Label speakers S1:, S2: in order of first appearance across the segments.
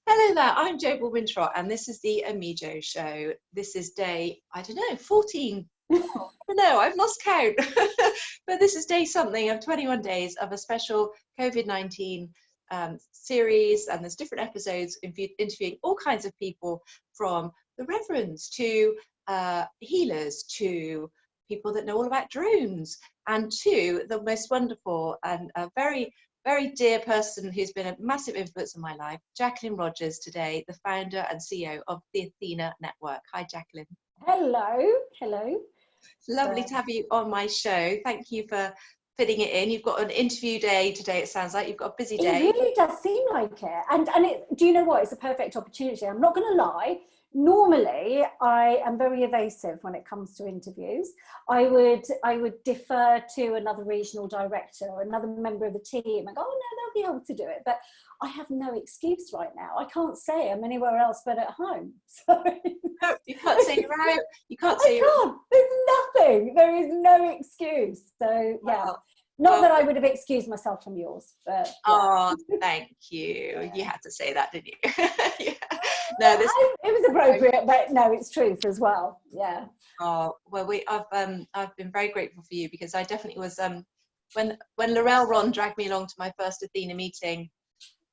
S1: Hello there, I'm Jacqueline Rogers, and this is the Amijo Show. This is day, I don't know, 14. I don't know, I've lost count. But this is day something of 21 days of a special COVID-19 series, and there's different episodes interviewing all kinds of people, from the reverends to healers to people that know all about drones, and to the most wonderful and very dear person who's been a massive influence in my life, Jacqueline Rogers, today, the founder and CEO of the Athena Network. Hi, Jacqueline.
S2: Hello, hello.
S1: It's lovely to have you on my show. Thank you for fitting it in. You've got an interview day today, it sounds like. You've got a busy day.
S2: It really does seem like it. And do you know what? It's a perfect opportunity. I'm not going to lie. Normally, I am very evasive when it comes to interviews. I would defer to another regional director or another member of the team and go, oh no, they'll be able to do it. But I have no excuse right now. I can't say I'm anywhere else but at home. So
S1: No, you can't say you're out. You can't say
S2: I can't. There's nothing. There is no excuse. So yeah.
S1: Wow.
S2: Not that I would have excused myself from yours, but yeah.
S1: Oh, thank you. You had to say that, didn't you? Yeah. No,
S2: it was appropriate, but no, it's truth as well. Yeah.
S1: Oh well, I've been very grateful for you, because I definitely was when Laurel Ron dragged me along to my first Athena meeting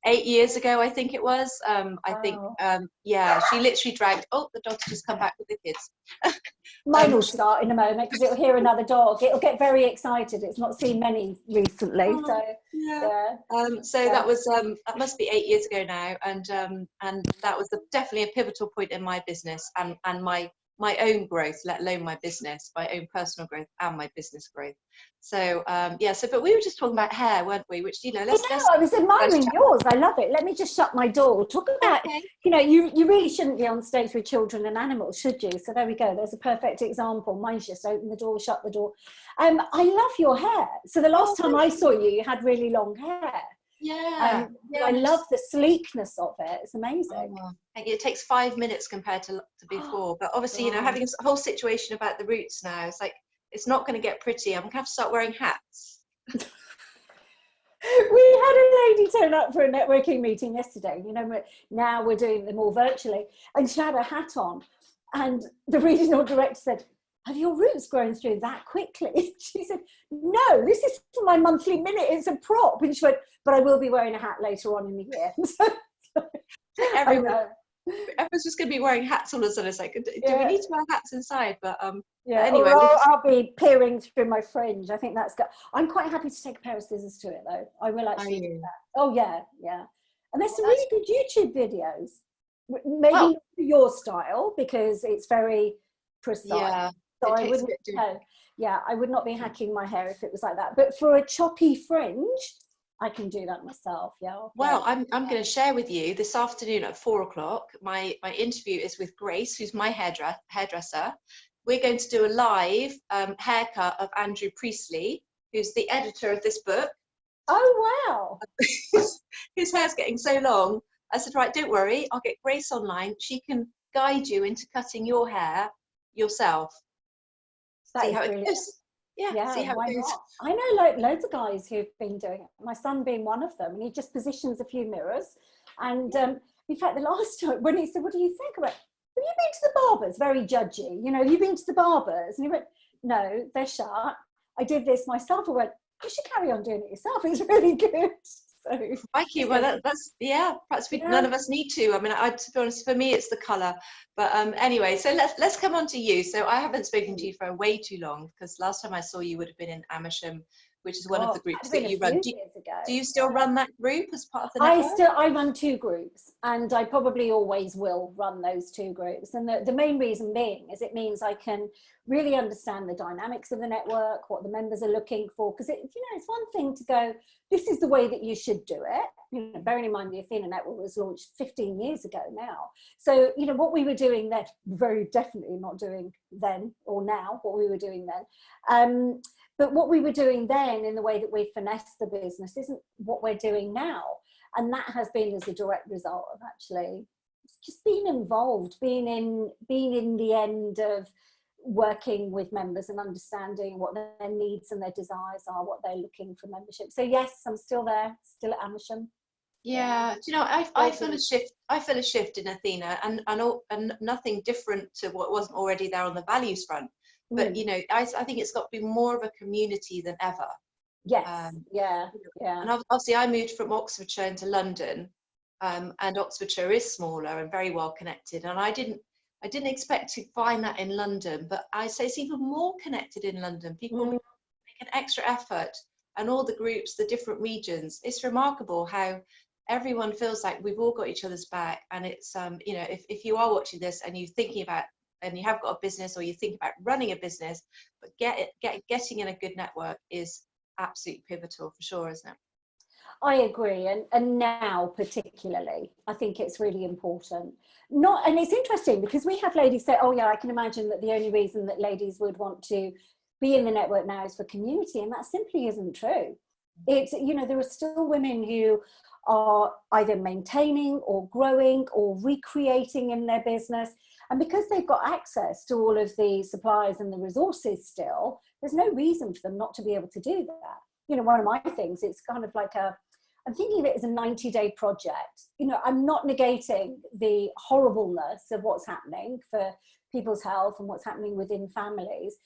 S1: 8 years ago, I think it was. Yeah, she literally dragged. Oh, the dog's just come back with the kids.
S2: Mine will start in a moment because it'll hear another dog. It'll get very excited. It's not seen many recently, so yeah.
S1: That was that must be 8 years ago now, and that was definitely a pivotal point in my business and my own growth, let alone my business, my own personal growth and my business growth. So but we were just talking about hair, weren't we? Which, you know,
S2: I was admiring yours. I love it. Let me just shut my door. Talk about, you know, you really shouldn't be on stage with children and animals, should you? So there we go. There's a perfect example. Mine's just open the door, shut the door. I love your hair. So the last time I saw you, you had really long hair.
S1: Yeah.
S2: I love the sleekness of it. It's amazing.
S1: It takes 5 minutes compared to before, but obviously, you know, having a whole situation about the roots now, it's like, it's not going to get pretty. I'm going to have to start wearing hats.
S2: We had a lady turn up for a networking meeting yesterday. You know, now we're doing them all virtually, and she had a hat on, and the regional director said, have your roots grown through that quickly? She said, no, this is for my monthly minute. It's a prop. And she went, but I will be wearing a hat later on in the year.
S1: Everyone's just going to be wearing hats all of a sudden. It's like, do we need to wear hats inside? But
S2: anyway, I'll be peering through my fringe. I think that's good. I'm quite happy to take a pair of scissors to it, though. I will actually do that. Oh yeah. And there's some really good YouTube videos. Maybe not your style, because it's very precise. Yeah. So I wouldn't. I would not be hacking my hair if it was like that. But for a choppy fringe, I can do that myself. Yeah.
S1: Well, I'm going to share with you this afternoon at 4 o'clock. My interview is with Grace, who's my hairdresser. We're going to do a live haircut of Andrew Priestley, who's the editor of this book.
S2: Oh wow!
S1: His hair's getting so long. I said, right, don't worry. I'll get Grace online. She can guide you into cutting your hair yourself. See how it goes. Yeah, see how it goes.
S2: I know loads of guys who've been doing it, my son being one of them, and he just positions a few mirrors. And in fact, the last time when he said, what do you think about it? Have you been to the barbers? Very judgy, you know, have you been to the barbers? And he went, no, they're shut. I did this myself. I went, you should carry on doing it yourself. It's really good. So,
S1: thank you. Well, that's perhaps none of us need to. I mean, to be honest, for me, it's the colour. But anyway, so let's come on to you. So I haven't spoken to you for way too long, because last time I saw you would have been in Amersham, which is one of the groups that you run. Do you still run that group as part of the network?
S2: I run 2 groups, and I probably always will run those 2 groups. And the main reason being is it means I can really understand the dynamics of the network, what the members are looking for. Because it's one thing to go, this is the way that you should do it. You know, bearing in mind the Athena Network was launched 15 years ago now. So, you know, what we were doing then, very definitely not doing then or now, what we were doing then. But what we were doing then in the way that we finessed the business isn't what we're doing now. And that has been as a direct result of actually just being involved, being in the end of working with members and understanding what their needs and their desires are, what they're looking for membership. So yes, I'm still there, still at Amersham.
S1: Yeah, do you know, I feel a shift. I feel a shift in Athena, and nothing different to what wasn't already there on the values front. But
S2: Mm.
S1: I think it's got to be more of a community than ever.
S2: Yes,
S1: Um,
S2: yeah, yeah.
S1: and obviously, I moved from Oxfordshire into London, and Oxfordshire is smaller and very well connected. And I didn't expect to find that in London, but I say it's even more connected in London. People
S2: Mm.
S1: make an extra effort, and all the groups, the different regions. It's remarkable how everyone feels like we've all got each other's back. And it's if you are watching this and you're thinking about, and you have got a business, or you think about running a business, but getting in a good network is absolutely pivotal for sure, isn't it?
S2: I agree, and now particularly, I think it's really important. Not, and it's interesting because we have ladies say, "Oh yeah, I can imagine that the only reason that ladies would want to be in the network now is for community," and that simply isn't true. It's, there are still women who are either maintaining or growing or recreating in their business, and because they've got access to all of the supplies and the resources still, there's no reason for them not to be able to do that. One of my things, it's kind of like I'm thinking of it as a 90-day project. I'm not negating the horribleness of what's happening for people's health and what's happening within families.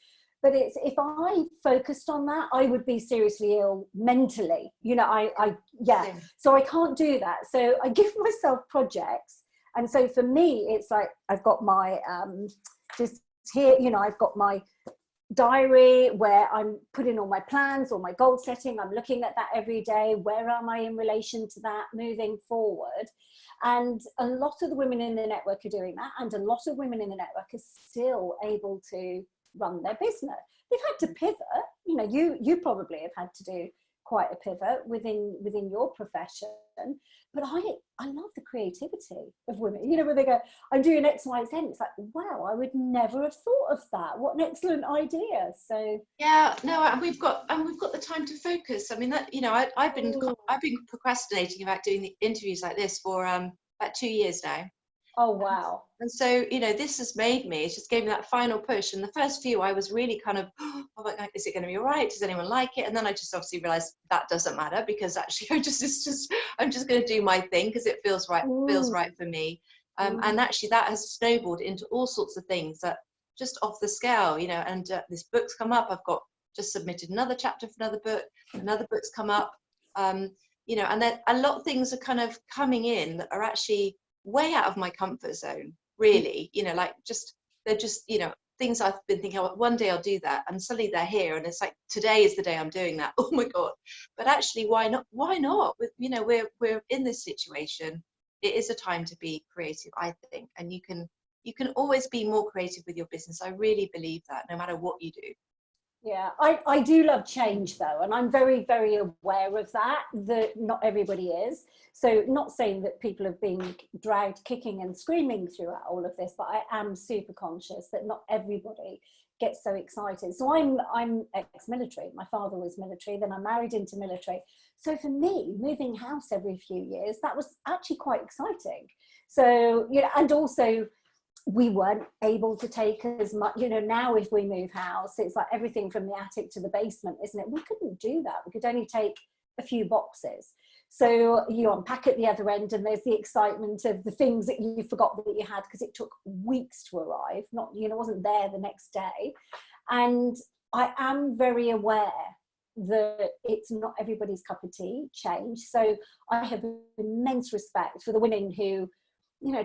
S2: But it's, if I focused on that, I would be seriously ill mentally. Yeah. So I can't do that. So I give myself projects. And so for me, it's like, I've got my, just here, I've got my diary where I'm putting all my plans or my goal setting. I'm looking at that every day. Where am I in relation to that moving forward? And a lot of the women in the network are doing that, and a lot of women in the network are still able to run their business. They've had to pivot. You probably have had to do quite a pivot within your profession, but I love the creativity of women, where they go, I'm doing X, Y, Z. It's like, wow, I would never have thought of that. What an excellent idea. So
S1: Yeah, no, and we've got the time to focus. I mean, that I've been procrastinating about doing the interviews like this for about 2 years now.
S2: oh wow.
S1: And so, this has made me, it just gave me that final push. And the first few, I was really kind of, oh my God, is it going to be all right? Does anyone like it? And then I just obviously realized that doesn't matter, because actually I'm just going to do my thing because it feels right for me. And actually that has snowballed into all sorts of things that just off the scale, and this book's come up. I've got just submitted another chapter for another book's come up, and then a lot of things are kind of coming in that are actually way out of my comfort zone, really. They're just things I've been thinking, oh, one day I'll do that, and suddenly they're here, and it's like, today is the day I'm doing that. Oh my God. But actually, why not? We're in this situation. It is a time to be creative, I think, and you can always be more creative with your business. I really believe that, no matter what you do.
S2: Yeah, I do love change though, and I'm very, very aware of that not everybody is. So not saying that people have been dragged kicking and screaming throughout all of this, but I am super conscious that not everybody gets so excited. So I'm ex-military. My father was military, then I married into military. So for me, moving house every few years, that was actually quite exciting. So, and also we weren't able to take as much, now if we move house, it's like everything from the attic to the basement, isn't it? We couldn't do that. We could only take a few boxes. So you unpack at the other end, and there's the excitement of the things that you forgot that you had because it took weeks to arrive, not, wasn't there the next day. And I am very aware that it's not everybody's cup of tea, change. So I have immense respect for the women who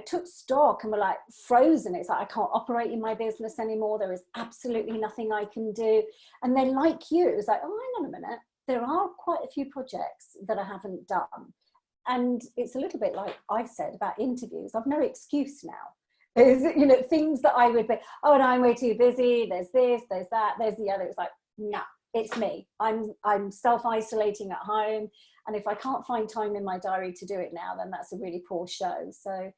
S2: took stock and were like frozen. It's like, I can't operate in my business anymore. There is absolutely nothing I can do. And then like you, it was like, oh, hang on a minute. There are quite a few projects that I haven't done. And it's a little bit like I've said about interviews. I've no excuse now. There's, things that I would be, oh, and I'm way too busy. There's this, there's that, there's the other. It's like, no, it's me. I'm self-isolating at home. And if I can't find time in my diary to do it now, then that's a really poor show. So,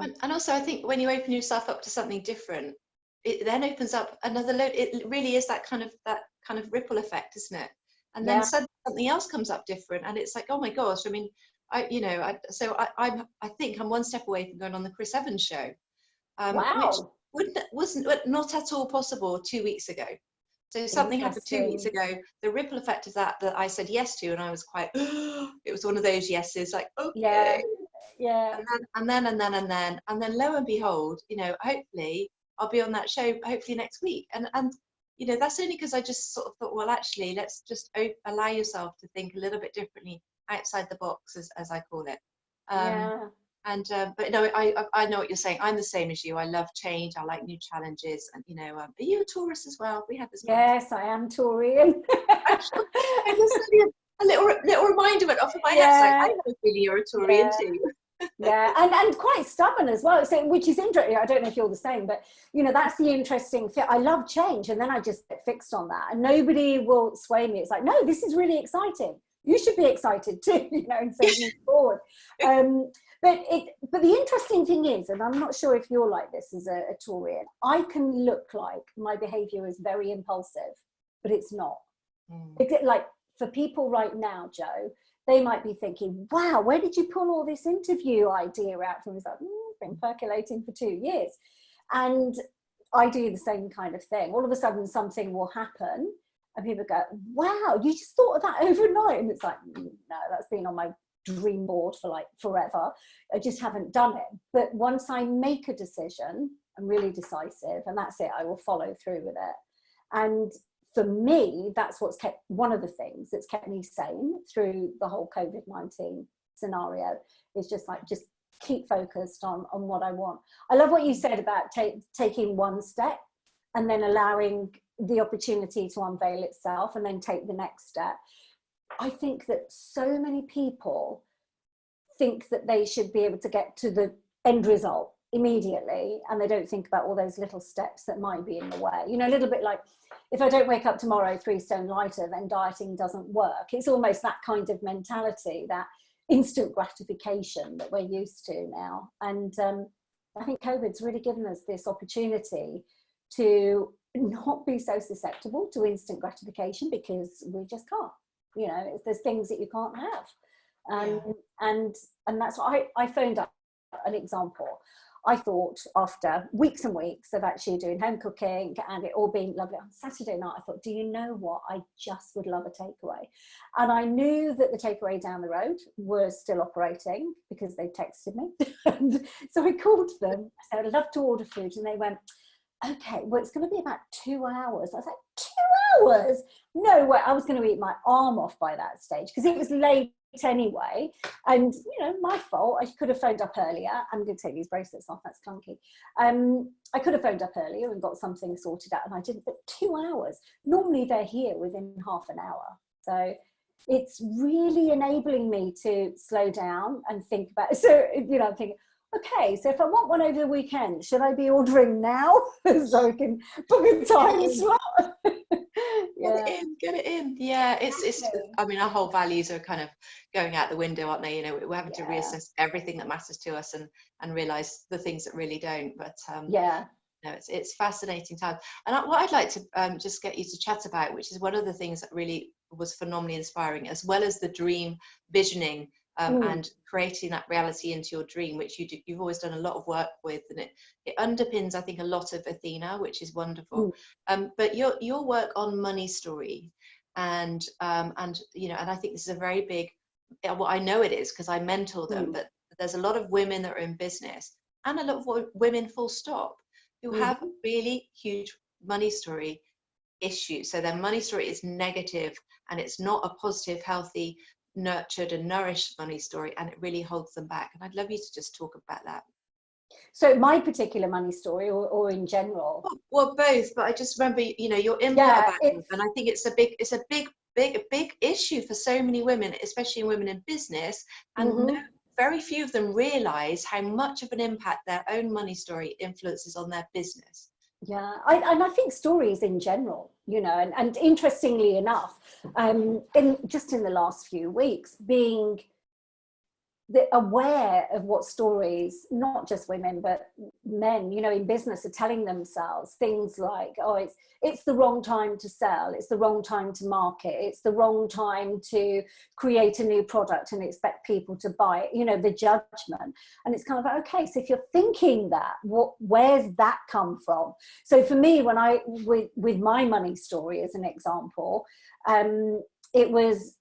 S1: and also I think when you open yourself up to something different, it then opens up another load. It really is that kind of ripple effect, isn't it? And then suddenly something else comes up different, and it's like, oh my gosh. I mean, I think I'm one step away from going on the Chris Evans show,
S2: wow.
S1: which wasn't not at all possible 2 weeks ago. So something happened 2 weeks ago. The ripple effect is that I said yes to, and I was quite, it was one of those yeses, like, okay.
S2: Yeah.
S1: And then lo and behold, you know, hopefully I'll be on that show hopefully next week. And you know, that's only because I just sort of thought, well, actually, let's just allow yourself to think a little bit differently outside the box, as I call it. But no, I know what you're saying. I'm the same as you. I love change. I like new challenges. And, you know, are you a Taurus as well? We had this.
S2: Yes, I am Taurian.
S1: I just a little reminder went off of my head. Like, I have a feeling you're a Taurian too.
S2: And quite stubborn as well. So, which is interesting. I don't know if you're the same, but you know, that's the interesting thing. I love change, and then I just get fixed on that, and nobody will sway me. It's like, no, this is really exciting. You should be excited too, you know, and so move forward. But the interesting thing is, and I'm not sure if you're like this as a Taurian, I can look like my behavior is very impulsive, but it's not. It's like for people right now, Joe, they might be thinking, wow, where did you pull all this interview idea out from? It's like, been percolating for 2 years. And I do the same kind of thing. All of a sudden something will happen and people go, wow, you just thought of that overnight. And it's like, no, that's been on my dream board for like forever. I just haven't done it. But once I make a decision, I'm really decisive, and that's it. I will follow through with it. And for me, that's what's kept, one of the things that's kept me sane through the whole COVID-19 scenario is just keep focused on what I want. I love what you said about taking one step and then allowing the opportunity to unveil itself and then take the next step. I think that so many people think that they should be able to get to the end result immediately, and they don't think about all those little steps that might be in the way. You know, a little bit like, if I don't wake up tomorrow 3 stone lighter, then dieting doesn't work. It's almost that kind of mentality, that instant gratification that we're used to now. And I think COVID's really given us this opportunity to not be so susceptible to instant gratification, because we just can't. You know, there's things that you can't have. And that's what I phoned up an example. I thought after weeks and weeks of actually doing home cooking and it all being lovely, on Saturday night, I thought, do you know what? I just would love a takeaway. And I knew that the takeaway down the road was still operating because they texted me. And so I called them. I said, I'd love to order food. And they went, okay, well, it's going to be about 2 hours. I was like, 2 hours? No way. I was going to eat my arm off by that stage because it was late anyway. And, you know, my fault. I could have phoned up earlier. I'm going to take these bracelets off. That's clunky. I could have phoned up earlier and got something sorted out, and I didn't. But 2 hours. Normally they're here within half an hour. So it's really enabling me to slow down and think about it. So, you know, I'm thinking, okay, so if I want one over the weekend, should I be ordering now so I can book a time slot?
S1: Get it in. Yeah, it's. I mean, our whole values are kind of going out the window, aren't they? You know, we're having to reassess everything that matters to us and realize the things that really don't. But no, it's fascinating time. And what I'd like to just get you to chat about, which is one of the things that really was phenomenally inspiring, as well as the dream visioning. And creating that reality into your dream, which you've always done a lot of work with, and it underpins, I think, a lot of Athena, which is wonderful. But your work on money story, and you know, and I think this is a very big. Well, I know it is because I mentor them, but there's a lot of women that are in business, and a lot of women, full stop, who have really huge money story issues. So their money story is negative, and it's not a positive, healthy, nurtured and nourished money story, and it really holds them back. And I'd love you to just talk about that.
S2: So my particular money story, or in general?
S1: Well, both. But I just remember, you know, your input about it, and I think it's a big issue for so many women, especially women in business, and very few of them realize how much of an impact their own money story influences on their business.
S2: Yeah, and I think stories in general, you know, and interestingly enough, in the last few weeks, being aware of what stories, not just women but men, you know, in business are telling themselves. Things like, oh, it's the wrong time to sell, it's the wrong time to market, it's the wrong time to create a new product and expect people to buy it, you know, the judgment. And it's kind of like, okay, so if you're thinking that, where's that come from? So for me, when with my money story as an example, it was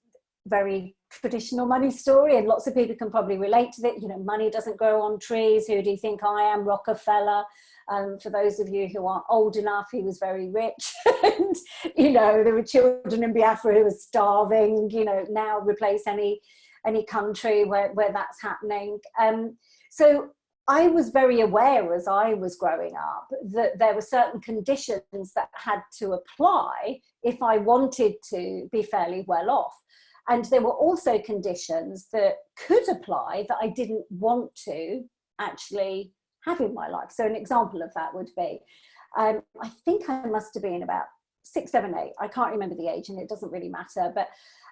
S2: very traditional money story, and lots of people can probably relate to it. You know, money doesn't grow on trees. Who do you think I am, Rockefeller? For those of you who aren't old enough, he was very rich. And, you know, there were children in Biafra who were starving. You know, now replace any country where that's happening. So I was very aware as I was growing up that there were certain conditions that had to apply if I wanted to be fairly well off. And there were also conditions that could apply that I didn't want to actually have in my life. So an example of that would be, I think I must have been about 6, 7, 8. I can't remember the age and it doesn't really matter. But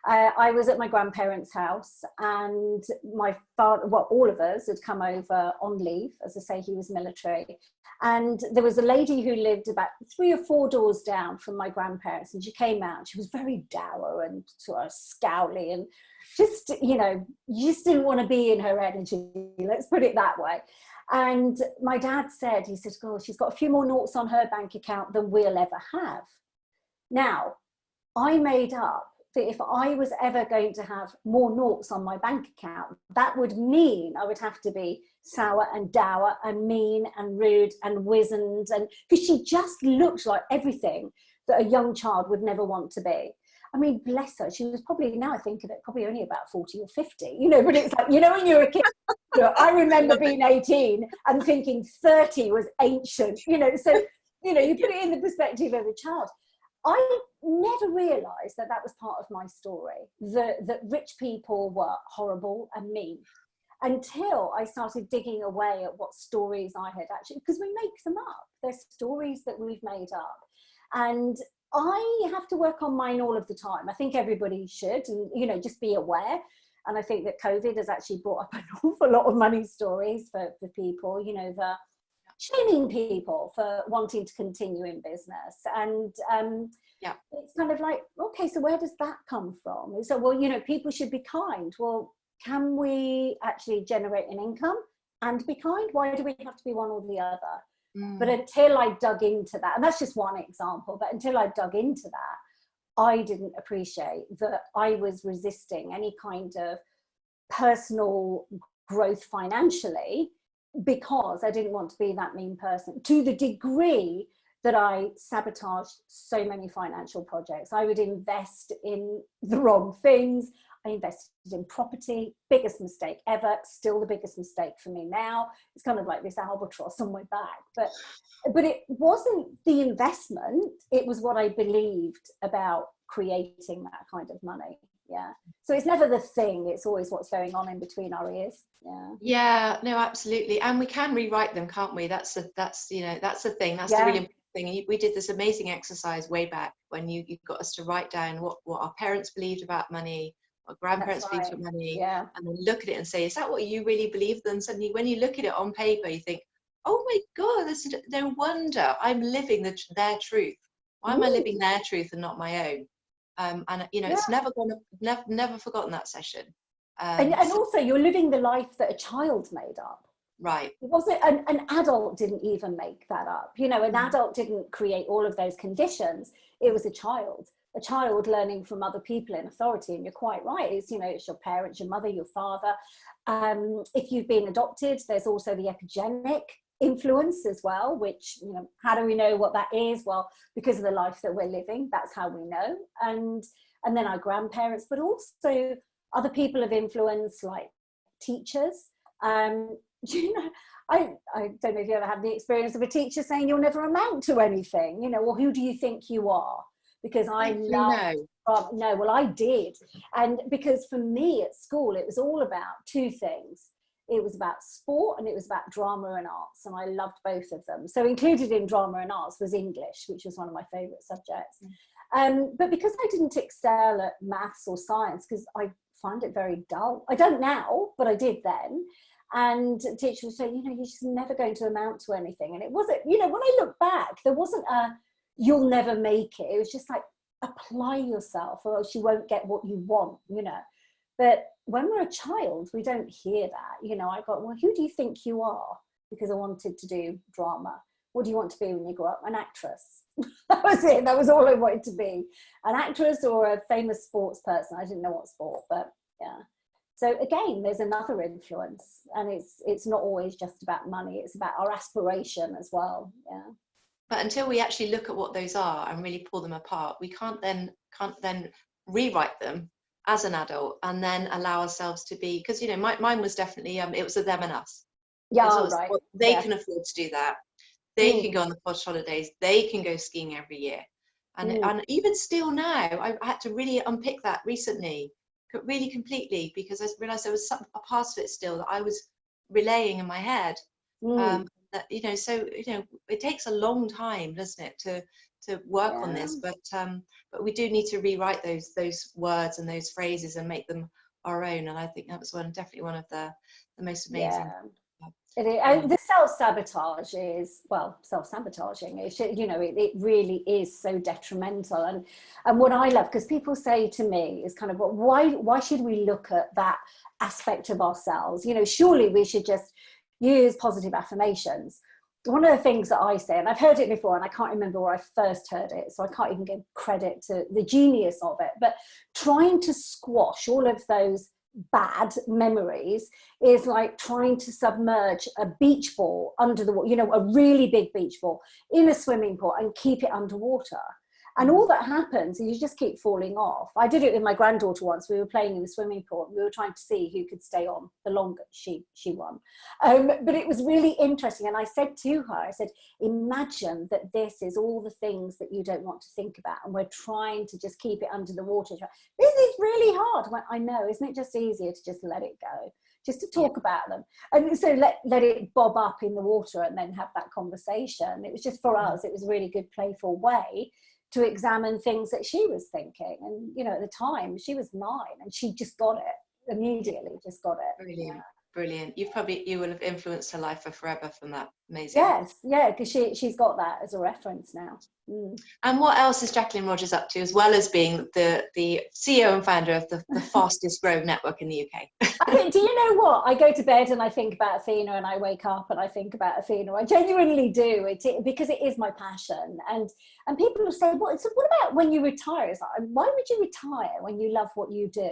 S2: I was at my grandparents' house, and my father, well, all of us had come over on leave. As I say, he was military. And there was a lady who lived about 3 or 4 doors down from my grandparents, and she came out. She was very dour and sort of scowly, and just, you know, you just didn't want to be in her energy, let's put it that way. And my dad said, he said, oh, she's got a few more noughts on her bank account than we'll ever have. Now, I made up that if I was ever going to have more noughts on my bank account, that would mean I would have to be sour and dour and mean and rude and wizened, and because she just looked like everything that a young child would never want to be. I mean, bless her, she was probably, now I think of it, probably only about 40 or 50, you know, but it's like, you know, when you're a kid, you know, I remember being 18 and thinking 30 was ancient, you know, so, you know, you put it in the perspective of a child. I never realised that that was part of my story, that rich people were horrible and mean, until I started digging away at what stories I had actually, because we make them up. They're stories that we've made up. And I have to work on mine all of the time. I think everybody should, and, you know, just be aware. And I think that COVID has actually brought up an awful lot of money stories for people, you know, the shaming people for wanting to continue in business. And yeah, it's kind of like, okay, so where does that come from? So, well, you know, people should be kind. Well, can we actually generate an income and be kind? Why do we have to be one or the other? But until I dug into that, and that's just one example, but until I dug into that, I didn't appreciate that I was resisting any kind of personal growth financially, because I didn't want to be that mean person, to the degree that I sabotaged so many financial projects. I would invest in the wrong things. I invested in property, biggest mistake ever, still the biggest mistake for me now. It's kind of like this albatross on my back. But it wasn't the investment, it was what I believed about creating that kind of money. Yeah. So it's never the thing, it's always what's going on in between our ears. Yeah.
S1: Yeah, no, absolutely. And we can rewrite them, can't we? That's you know, that's the thing. That's the really important thing. We did this amazing exercise way back when you got us to write down what our parents believed about money, what grandparents believed about money, and then look at it and say, is that what you really believe? Then suddenly when you look at it on paper, you think, oh my God, no wonder I'm living their truth. Why am I living their truth and not my own? And you know, it's never forgotten that session.
S2: And also you're living the life that a child made up.
S1: Right.
S2: It wasn't, an adult didn't even make that up. You know, an adult didn't create all of those conditions. It was a child learning from other people in authority. And you're quite right. It's, you know, it's your parents, your mother, your father. If you've been adopted, there's also the epigenetic influence as well, which, you know, how do we know what that is? Well, because of the life that we're living, that's how we know. And then our grandparents, but also other people of influence like teachers. You know, I don't know if you ever had the experience of a teacher saying you'll never amount to anything, you know, well, who do you think you are? Because I did. And because for me at school, it was all about two things. It was about sport and it was about drama and arts. And I loved both of them. So included in drama and arts was English, which was one of my favorite subjects. But because I didn't excel at maths or science, because I find it very dull. I don't now, but I did then. And the teacher would say, you know, you're just never going to amount to anything. And it wasn't, you know, when I look back, there wasn't a, you'll never make it. It was just like, apply yourself or else you won't get what you want, you know. But when we're a child, we don't hear that. You know, I got, well, who do you think you are? Because I wanted to do drama. What do you want to be when you grow up? An actress. That was it. That was all I wanted to be. An actress or a famous sports person. I didn't know what sport, but yeah. So again, there's another influence, and it's not always just about money. It's about our aspiration as well. Yeah.
S1: But until we actually look at what those are and really pull them apart, we can't then rewrite them as an adult and then allow ourselves to be, because, you know, mine was definitely it was a them and us.
S2: Yeah,
S1: right. Well, they can afford to do that. They can go on the posh holidays. They can go skiing every year. And even still now, I had to really unpick that recently, really completely, because I realized there was a part of it still that I was relaying in my head. That, you know, so, you know, it takes a long time, doesn't it, to work on this, but we do need to rewrite those words and those phrases and make them our own. And I think that was definitely one of the most amazing.
S2: It is. The self-sabotage is, well, self-sabotaging. You know, it really is so detrimental. And what I love, because people say to me is kind of, well, why should we look at that aspect of ourselves? You know, surely we should just use positive affirmations. One of the things that I say, and I've heard it before, and I can't remember where I first heard it, so I can't even give credit to the genius of it, but trying to squash all of those bad memories is like trying to submerge a beach ball under the water, you know, a really big beach ball in a swimming pool and keep it underwater. And all that happens is you just keep falling off. I did it with my granddaughter once. We were playing in the swimming pool and we were trying to see who could stay on the longest. She won. But it was really interesting. And I said to her, I said, imagine that this is all the things that you don't want to think about. And we're trying to just keep it under the water. This is really hard. I went, I know, isn't it just easier to just let it go? Just to talk about them. And so let it bob up in the water and then have that conversation. It was just, for us, it was a really good playful way to examine things that she was thinking. And, you know, at the time she was 9 and she just got it immediately, just got it.
S1: Brilliant. Yeah. Brilliant. You will have influenced her life for forever from that. Amazing.
S2: Yes, yeah, because she's got that as a reference now.
S1: And what else is Jacqueline Rogers up to, as well as being the CEO and founder of the fastest growing network in the UK?
S2: I think, do you know what? I go to bed and I think about Athena, and I wake up and I think about Athena. I genuinely do, because it is my passion. And people will say, well, so what about when you retire? It's like, why would you retire when you love what you do?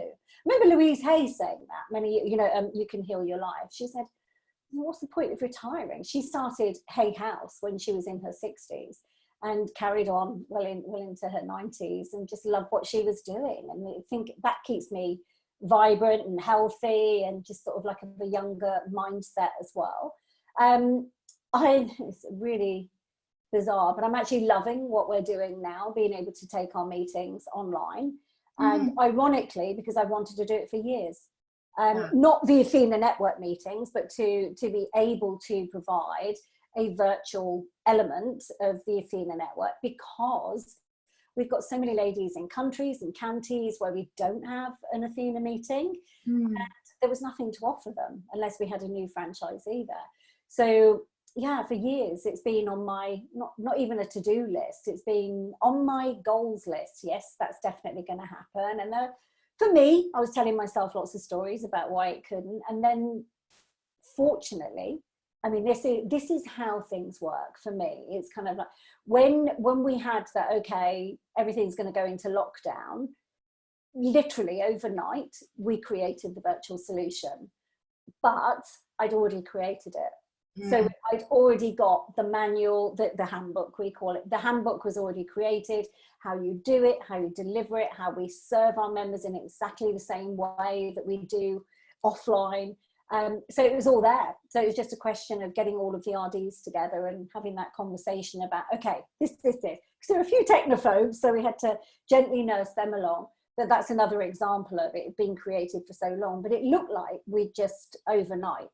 S2: I remember Louise Hay saying that You Can Heal Your Life. She said, what's the point of retiring? She started Hay House when she was in her 60s and carried on well into her 90s and just loved what she was doing. And I think that keeps me vibrant and healthy and just sort of like a younger mindset as well. It's really bizarre, but I'm actually loving what we're doing now, being able to take our meetings online. And ironically, because I wanted to do it for years, not the Athena Network meetings, but to be able to provide a virtual element of the Athena Network, because we've got so many ladies in countries and counties where we don't have an Athena meeting, and there was nothing to offer them unless we had a new franchisee there. So yeah, for years it's been on my, not even a to-do list, it's been on my goals list. Yes, that's definitely going to happen. And for me, I was telling myself lots of stories about why it couldn't. And then fortunately, I mean, this is how things work for me. It's kind of like when we had that, okay, everything's going to go into lockdown, literally overnight, we created the virtual solution, but I'd already created it. So I'd already got the manual, the handbook, we call it. The handbook was already created, how you do it, how you deliver it, how we serve our members in exactly the same way that we do offline. So it was all there. So it was just a question of getting all of the RDs together and having that conversation about, okay, this. Because there are a few technophobes, so we had to gently nurse them along. But that's another example of it being created for so long. But it looked like we just overnight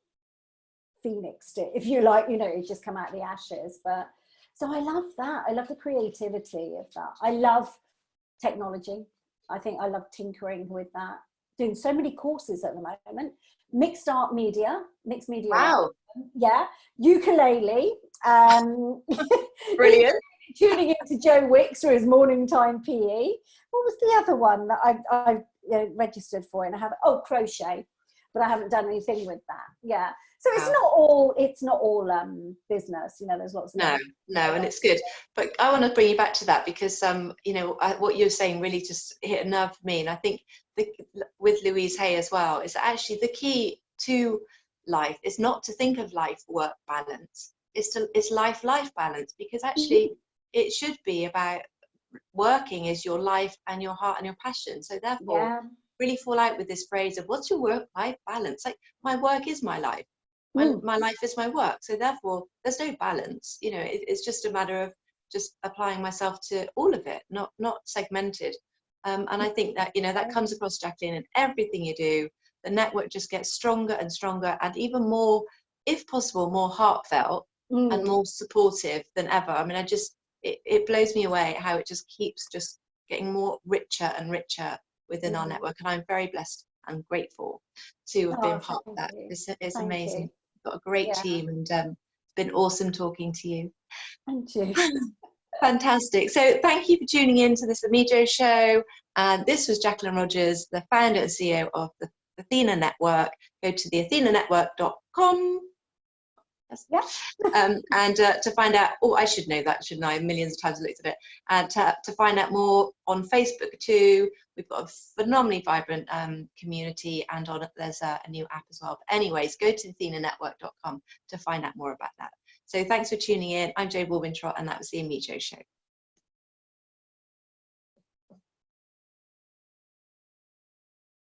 S2: phoenixed it, if you like, it's just come out of the ashes. But so I love that. I love the creativity of that. I love technology. I think I love tinkering with that. doing so many courses at the moment. Mixed media.
S1: Wow.
S2: Yeah. Ukulele.
S1: Brilliant.
S2: Tuning into Joe Wicks for his morning time PE. What was the other one that I registered for? And I have crochet, but I haven't done anything with that. Yeah. So it's not all business. You know, there's lots of
S1: no, and it's good. But I want to bring you back to that because you know, what you're saying really just hit a nerve for me, and I think with Louise Hay as well is actually the key to life is not to think of life work balance. It's life balance, because actually it should be about working is your life and your heart and your passion. So therefore, really fall out with this phrase of what's your work-life balance? Like, my work is my life. My life is my work. So therefore, there's no balance. You know, it's just a matter of just applying myself to all of it, not segmented. And I think that, you know, that comes across, Jacqueline, in everything you do. The network just gets stronger and stronger, and even more, if possible, more heartfelt and more supportive than ever. I mean, it blows me away how it just keeps just getting more richer and richer within our network. And I'm very blessed and grateful to have been part of that. It's amazing. You've got a great team, and it's been awesome talking to you.
S2: Thank you.
S1: Fantastic. So thank you for tuning in to this Amijo show. And this was Jacqueline Rogers, the founder and CEO of the Athena Network. Go to the athenanetwork.com. And to find out, I should know that, shouldn't I? Millions of times I looked at it. And to find out more on Facebook too. We've got a phenomenally vibrant community, and there's a new app as well. But anyways, go to athenanetwork.com to find out more about that. So thanks for tuning in. I'm Jo Baldwin-Trott, and that was the Amijo Show.